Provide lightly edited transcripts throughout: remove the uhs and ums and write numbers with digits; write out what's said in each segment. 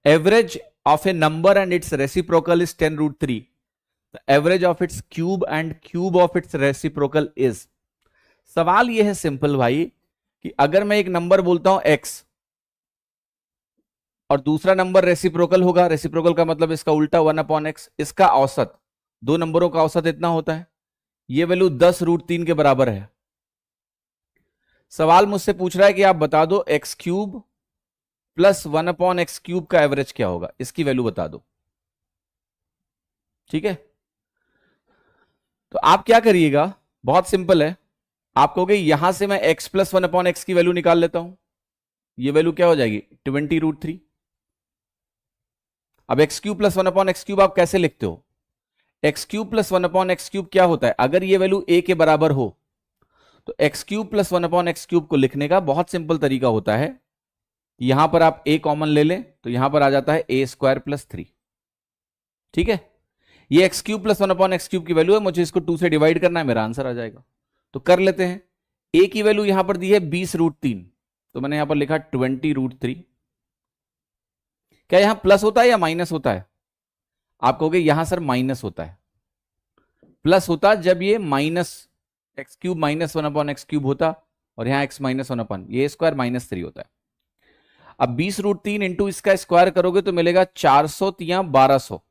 Average of A number and it's reciprocal is 10√3. The average of its cube and cube of its reciprocal is. सवाल यह है simple भाई कि अगर मैं एक नंबर बोलता हूं x और दूसरा नंबर रेसिप्रोकल होगा, रेसिप्रोकल का मतलब इसका उल्टा 1/x, इसका औसत, दो नंबरों का औसत इतना होता है, ये वैल्यू 10√3 के बराबर है. सवाल मुझसे पूछ रहा है कि आप बता दो x³ प्लस 1/x³ का एवरेज क्या होगा, इसकी वैल्यू बता दो. ठीक है, तो आप क्या करिएगा, बहुत सिंपल है. आप कहोगे यहां से मैं x प्लस 1/x की वैल्यू निकाल लेता हूं, ये वैल्यू क्या हो जाएगी 20√3. अब x³ प्लस 1/x³ आप कैसे लिखते हो, x³ प्लस 1/x³ क्या होता है, अगर ये वैल्यू a के बराबर हो तो x³ प्लस 1/x³ को लिखने का बहुत सिंपल तरीका होता है, यहां पर आप a कॉमन ले लें तो यहां पर आ जाता है a² प्लस 3. ठीक है, ये x³ प्लस 1/x³ की वैल्यू है, मुझे इसको 2 से डिवाइड करना है, मेरा आंसर आ जाएगा. तो कर लेते हैं. a की वैल्यू यहां पर दी है 20√3, तो मैंने यहां पर लिखा 20√3. क्या यहां प्लस होता है या माइनस होता है, आप कहोगे यहां सर माइनस होता है. प्लस होता जब ये माइनस x³ माइनस 1/x³ होता और यहां x माइनस 1/, ये स्क्वायर -3 होता है. अब 20√3 इंटू इसका स्क्वायर करोगे तो मिलेगा 400 या 1200,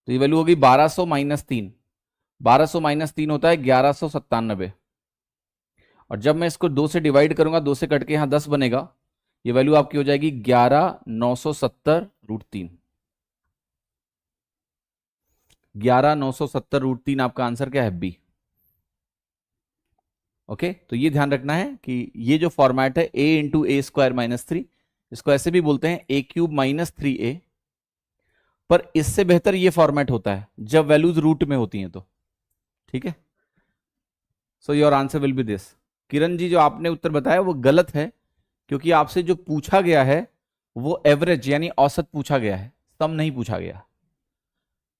तो ये वैल्यू होगी 1200 माइनस 3. 1200 माइनस 3 होता है 1197. और जब मैं इसको 2 से डिवाइड करूंगा, 2 से कट के यहां 10 बनेगा, ये वैल्यू आपकी हो जाएगी 11,970√3. 11,970√3 आपका आंसर क्या है, बी. ओके, तो ये ध्यान रखना है कि ये जो फॉर्मेट है a इंटू a² माइनस 3, इसको ऐसे भी बोलते हैं a³ माइनस 3a, पर इससे बेहतर ये फॉर्मेट होता है जब वैल्यूज रूट में होती हैं तो. ठीक है, so your answer will be this. Kiran ji, जो आपने उत्तर बताया वो गलत है, क्योंकि आपसे जो पूछा गया है वो एवरेज यानी औसत पूछा गया है, सम नहीं पूछा गया.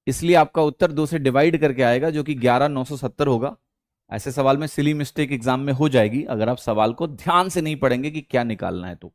इसलिए आपका उत्तर 2 से डिवाइड करके आएगा, जो कि 11,970 होगा. ऐसे सवाल में सिली मिस्टेक एग्जाम में हो जाएगी अगर आप सवाल को ध्यान से नहीं पढ़ेंगे कि क्या निकालना है तो.